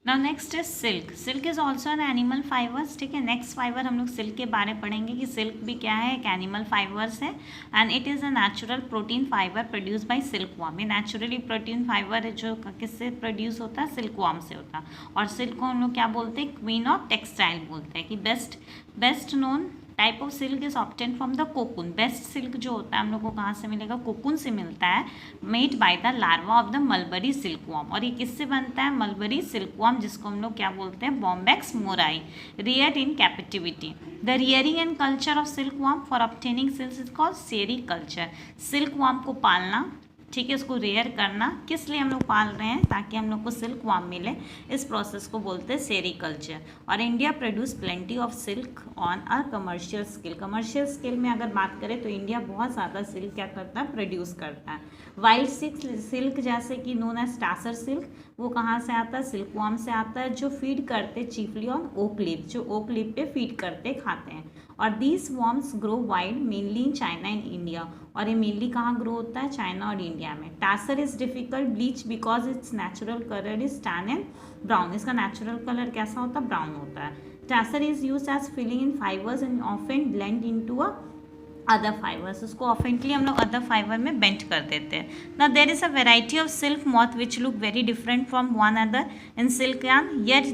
Now next is silk. Silk is also an animal fibres, ठीक है। Next fibre हम लोग सिल्क के बारे में पढ़ेंगे कि सिल्क भी क्या है, एक एनिमल फाइबर्स है and it is a natural protein fibre produce by silk worm. ये नेचुरली प्रोटीन फाइबर है जो किससे प्रोड्यूस होता है, सिल्क वॉर्म से होता है। और सिल्क को हम लोग क्या बोलते हैं, क्वीन ऑफ टेक्सटाइल बोलते हैं। कि best known type of silk is obtain from the cocoon. Best silk जो होता है हम लोग को कहाँ से मिलेगा, कोकून से मिलता है, made by the larva of the mulberry silkworm. और ये किससे बनता है, मलबरी सिल्कवॉर्म, जिसको हम लोग क्या बोलते हैं, Bombyx mori, rear in captivity. The rearing and culture of silkworm for obtaining silk is called sericulture. Silkworm को पालना, ठीक है, उसको रेयर करना, किस लिए हम लोग पाल रहे हैं, ताकि हम लोग को सिल्क वॉर्म मिले। इस प्रोसेस को बोलते हैं सेरीकल्चर। और India produce plenty of silk on a commercial scale. Commercial scale में अगर बात करें तो इंडिया बहुत ज़्यादा सिल्क क्या करता है, प्रोड्यूस करता है। वाइल्ड सिल्क जैसे कि नोन एज टासर सिल्क, वो कहाँ से आता है, सिल्क वॉर्म से आता है, जो फीड करते चीफली ऑन ओक लीफ, जो ओक लीफ पे फीड करते खाते हैं। और these worms grow wild mainly in China and India. और ये मेनली कहाँ ग्रो होता है, चाइना और इंडिया में। Tussar is difficult bleach because its natural colour is tan and brown. इसका नेचुरल कलर कैसा होता है, ब्राउन होता है। Tussar is use as filling in fibres and often blend into a other fibres. उसको ऑफेंटली हम लोग अदर फाइबर में बेंड कर देते हैं। ना there is a variety of silk moth which look very different from one other in silk yarn, yet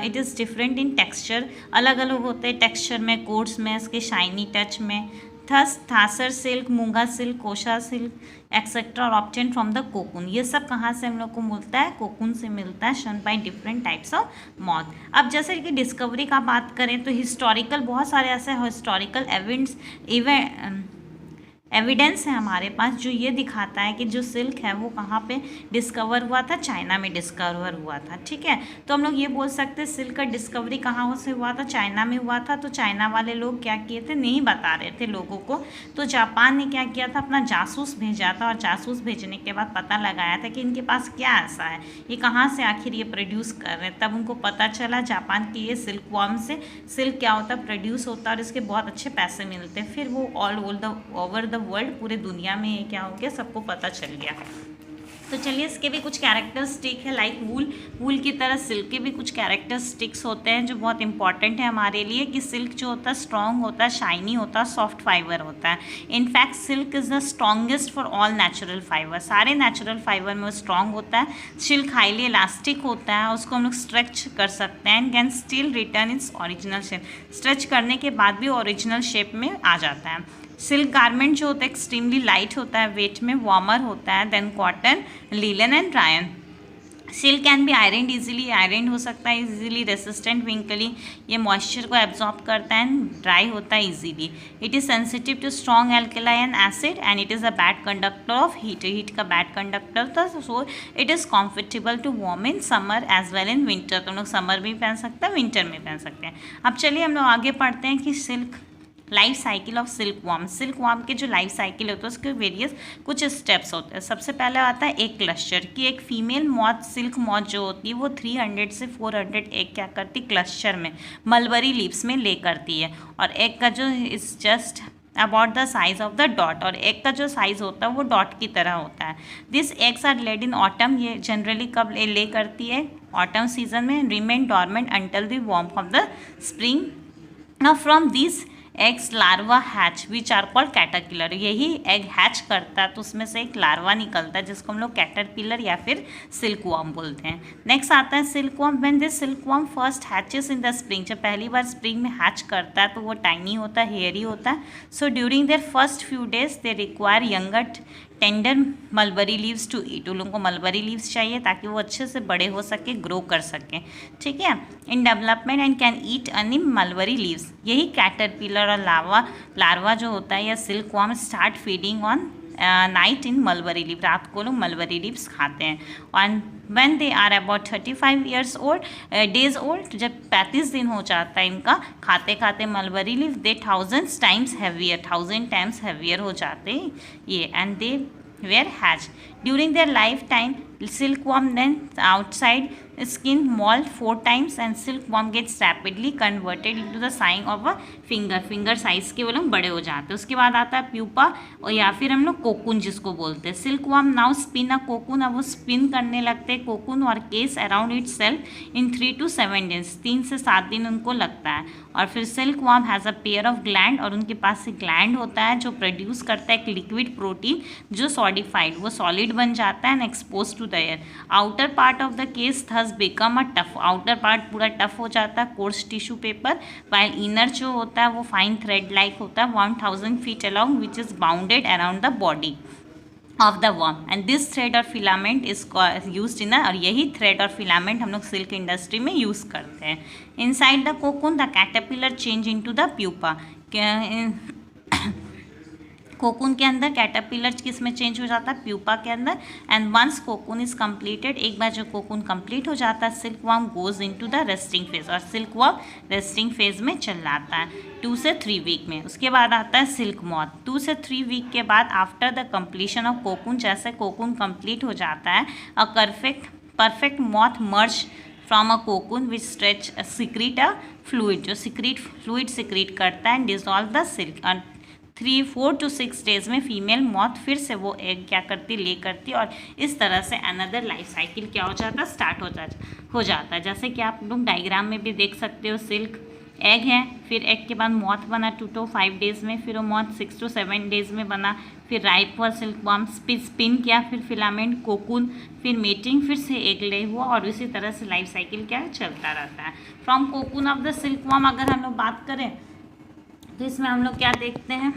it is different in texture. अलग अलग होते हैं टेक्सचर में, कोड्स में, इसके शाइनी टच में। थस थासर सिल्क, मूंगा सिल्क, कोशा सिल्क एक्सेट्रा और ऑब्टेन फ्रॉम द कोकून। ये सब कहाँ से हम लोग को मिलता है, कोकून से मिलता है, शन by different types of moth. अब जैसे कि डिस्कवरी का बात करें तो हिस्टोरिकल बहुत सारे ऐसे हिस्टोरिकल एविडेंस है हमारे पास जो ये दिखाता है कि जो सिल्क है वो कहाँ पे डिस्कवर हुआ था, चाइना में डिस्कवर हुआ था, ठीक है। तो हम लोग ये बोल सकते हैं सिल्क का डिस्कवरी कहाँ से हुआ था, चाइना में हुआ था। तो चाइना वाले लोग क्या किए थे, नहीं बता रहे थे लोगों को, तो जापान ने क्या किया था, अपना जासूस भेजा था। और जासूस भेजने के बाद पता लगाया था कि इनके पास क्या ऐसा है, ये कहाँ से आखिर ये प्रोड्यूस कर रहे हैं। तब उनको पता चला जापान की ये सिल्क वॉर्म से सिल्क क्या होता है, प्रोड्यूस होता है और इसके बहुत अच्छे पैसे मिलते हैं। फिर वो ऑल ओवर द वर्ल्ड, पूरे दुनिया में ये क्या हो गया, सबको पता चल गया। तो चलिए इसके भी कुछ कैरेक्टरिस्टिक है, लाइक वूल की तरह सिल्क के भी कुछ कैरेक्टरिस्टिक्स होते हैं जो बहुत इंपॉर्टेंट है हमारे लिए। कि सिल्क जो होता है स्ट्रॉन्ग होता है, शाइनी होता है, सॉफ्ट फाइबर होता है। In fact silk is the strongest for all natural fibre. सारे नेचुरल फाइबर में वो स्ट्रॉन्ग होता है। सिल्क हाईली इलास्टिक होता है, उसको हम लोग स्ट्रेच कर सकते हैं and can still return its original shape. Stretch करने के बाद भी ओरिजिनल शेप में आ जाता है। सिल्क गारमेंट जो होता है एक्सट्रीमली लाइट होता है, वेट में वार्मर होता है than cotton, linen and rayon. Silk can be iron easily, iron हो सकता है इजीली, रेसिस्टेंट विंकली, ये मॉइस्चर को एब्जॉर्ब करता है एंड ड्राई होता है easily. It is sensitive to strong alkaline acid and it is a bad conductor of heat. Heat का बैड कंडक्टर था, so it is comfortable to warm in summer as well in winter. तो हम लोग summer में भी पहन सकते हैं, विंटर में पहन सकते हैं। अब चलिए हम लोग आगे पढ़ते हैं कि silk life cycle of silk worm. Silk worm के जो लाइफ साइकिल होता है उसके वेरियस कुछ स्टेप्स होते हैं। सबसे पहले आता है एक क्लस्टर, कि एक फीमेल मॉथ, सिल्क मॉथ जो होती है वो 300 से 400 एग क्या करती, क्लस्टर में मलबरी लीव्स में ले करती है। और एग का जो is just about the size of the dot, और एग का जो साइज होता है वो डॉट की तरह होता है। This eggs are laid in autumn, ये जनरली कब ले करती है, ऑटम सीजन में, remain dormant until the warmth of the spring. Now from this eggs larva hatch which are called caterpillar. यही एग हैच करता है तो उसमें से एक लार्वा निकलता है जिसको हम लोग कैटरपिलर या फिर सिल्क वॉर्म बोलते हैं। नेक्स्ट आता है silk worm. When this silk worm first hatches in the spring, जब पहली बार स्प्रिंग में हैच करता है तो वो टाइनी होता है, हेयरी होता है। So during their first few days they require younger tender mulberry leaves to eat. उन लोगों को मलबरी लीव्स चाहिए ताकि वो अच्छे से बड़े हो सके, ग्रो कर सकें, ठीक है, in development and can eat अन्य मलबरी लीव्स। यही कैटरपिलर और लार्वा जो होता है या silk worm start feeding on night in mulberry leave, रात को लोग मलबरी लीव्स खाते हैं। And when they are about 35 years old days old, जब 35 दिन हो जाता है इनका खाते खाते mulberry leave, they 1000 times heavier हो जाते हैं ये, and they were hatched. During their lifetime, silkworm then outside skin molt 4 times and silkworm gets rapidly converted into the size of a finger size के वो लोग बड़े हो जाते हैं। उसके बाद आता है प्यूपा और या फिर हम लोग कोकून जिसको बोलते हैं। सिल्कवर्म नाउ स्पिन अ कोकून, अब वो स्पिन करने लगते हैं कोकून और case around it self in 3 to 7 days, 3 से 7 दिन उनको लगता है। और फिर silkworm has a pair of gland, और उनके पास एक ग्लैंड होता है जो प्रोड्यूस करता है एक लिक्विड प्रोटीन जो सॉलिडिफाइड, वो सॉलिड बन जाता है and expose to the air. Outer part of the case thus become a tough, outer part पूरा टफ हो जाता है coarse tissue paper, while inner जो होता है वो फाइन थ्रेड लाइक होता है 1000 feet along which is bounded around the body of the worm and this thread और फिलामेंट इज यूज इन, और यही थ्रेड और फिलामेंट हम लोग सिल्क इंडस्ट्री में यूज़ करते हैं। Inside the cocoon the caterpillar change into the pupa, cocoon के अंदर कैटरपिलर किस में चेंज हो जाता है, प्यूपा के अंदर। And once cocoon is completed, एक बार जो कोकून कंप्लीट हो जाता है silkworm goes into the resting phase, और सिल्कवर्म रेस्टिंग फेज में चल जाता है 2 से 3 वीक में। उसके बाद आता है सिल्क मॉथ, 2 से 3 वीक के बाद after the completion of cocoon, जैसे कोकून कंप्लीट हो जाता है a perfect moth merge from a cocoon which stretch secrete a fluid, जो फ्लूइड सिक्रीट करता है and dissolve the silk. 4 to 6 days में फीमेल मॉथ फिर से वो एग क्या करती, ले करती, और इस तरह से अनदर लाइफ साइकिल क्या हो जाता है, स्टार्ट हो जाता है। जैसे कि आप लोग डायग्राम में भी देख सकते हो, सिल्क एग है, फिर एग के बाद मॉथ बना 2 to 5 डेज में, फिर वो मॉथ 6 to 7 डेज में बना, फिर राइप हुआ सिल्कवर्म, स्पिन किया, फिर फिलामेंट कोकून, फिर मेटिंग, फिर से एग ले हुआ, और इसी तरह से लाइफ साइकिल क्या चलता रहता है। From cocoon of the silkworm अगर हम लोग बात करें तो इसमें हम लोग क्या देखते हैं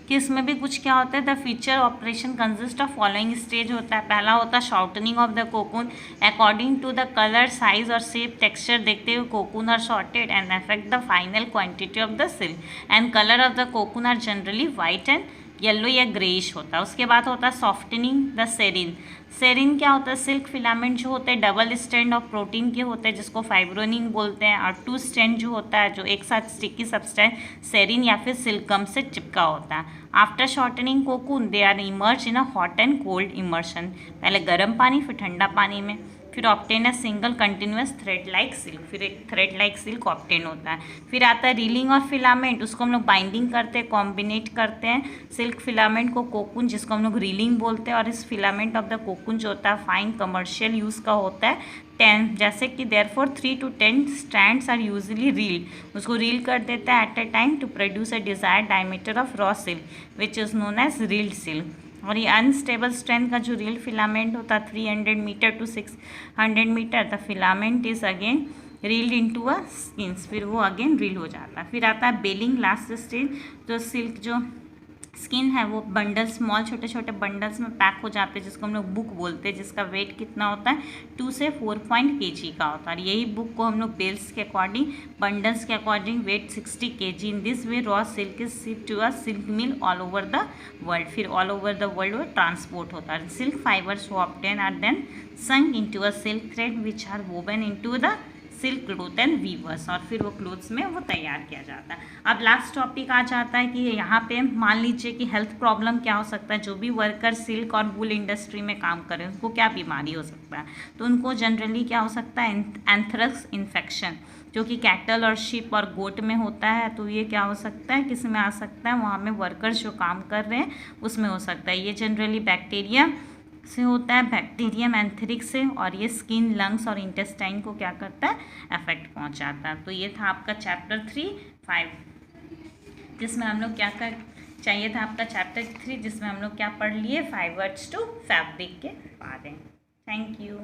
कि इसमें भी कुछ क्या होता है, the feature operation consist of following stage होता है। पहला होता है shortening of the cocoon according to the colour, size और शेप टेक्सचर देखते हुए cocoon are shorted and affect the final quantity of the silk, and colour of the cocoon are generally white and yellow या greyish होता है। उसके बाद होता है सॉफ्टनिंग द सेरिन। सेरिन क्या होता है, सिल्क फिलामेंट जो होते हैं डबल स्ट्रैंड ऑफ प्रोटीन के होते हैं जिसको फाइब्रोनिन बोलते हैं, और 2 स्ट्रैंड जो होता है जो एक साथ स्टिकी सब्सटेंस सेरिन या फिर सिल्कगम से चिपका होता है। After shortening cocoon they are immerse in a hot and cold immersion, पहले गर्म पानी फिर ठंडा पानी में, फिर obtain a single continuous thread like silk, फिर एक थ्रेड लाइक सिल्क ऑप्टेन होता है। फिर आता है रीलिंग और फिलामेंट, उसको हम लोग बाइंडिंग करते हैं, कॉम्बिनेट करते हैं सिल्क फिलामेंट को कोकून जिसको हम लोग रीलिंग बोलते हैं, और इस फिलामेंट ऑफ द कोकून जो होता है फाइन कमर्शियल यूज़ का होता है 10, जैसे कि therefore 3 to 10 strands are usually reeled, उसको रील कर देता है at a time to produce a desired diameter of raw silk which is known as reeled silk. और ये अनस्टेबल स्ट्रेंथ का जो रील फिलामेंट होता है 300 metre to 600 metre, the filament is again reeled into a skeins, फिर वो again reel हो जाता है। फिर आता है बेलिंग लास्ट स्टेज, जो सिल्क जो स्किन है वो बंडल स्मॉल छोटे छोटे बंडल्स में पैक हो जाते हैं जिसको हम लोग बुक बोलते हैं, जिसका वेट कितना होता है 2 से 4 kg का होता है। यही बुक को हम लोग बेल्स के अकॉर्डिंग बंडल्स के according weight 60 kg। In this way raw silk is shipped to a silk mill all over the world, फिर ऑल ओवर द वर्ल्ड वो ट्रांसपोर्ट होता है। Silk fibres obtain are then sunk into a silk thread which are woven into the silk cloth and weavers, और फिर वो clothes में वो तैयार किया जाता है। अब लास्ट टॉपिक आ जाता है कि यहाँ पे मान लीजिए कि हेल्थ प्रॉब्लम क्या हो सकता है, जो भी वर्कर सिल्क और वूल इंडस्ट्री में काम करें उनको क्या बीमारी हो सकता है, तो उनको जनरली क्या हो सकता है एंथ्रेक्स इन्फेक्शन, जो कि कैटल और शिप और गोट में होता है, तो ये क्या हो सकता है, किस में आ सकता है, वहाँ में वर्कर्स जो काम कर रहे हैं उसमें हो सकता है। ये जनरली बैक्टीरिया से होता है, बैक्टीरियम एंथ्रिक्स से, और ये स्किन, लंग्स और इंटेस्टाइन को क्या करता है, अफेक्ट पहुंचाता है। तो ये था आपका चैप्टर 3-5, जिसमें हम लोग क्या कर चाहिए था आपका चैप्टर 3 जिसमें हम लोग क्या पढ़ लिए, फाइबर्स टू फैब्रिक के बारे में। Thank you.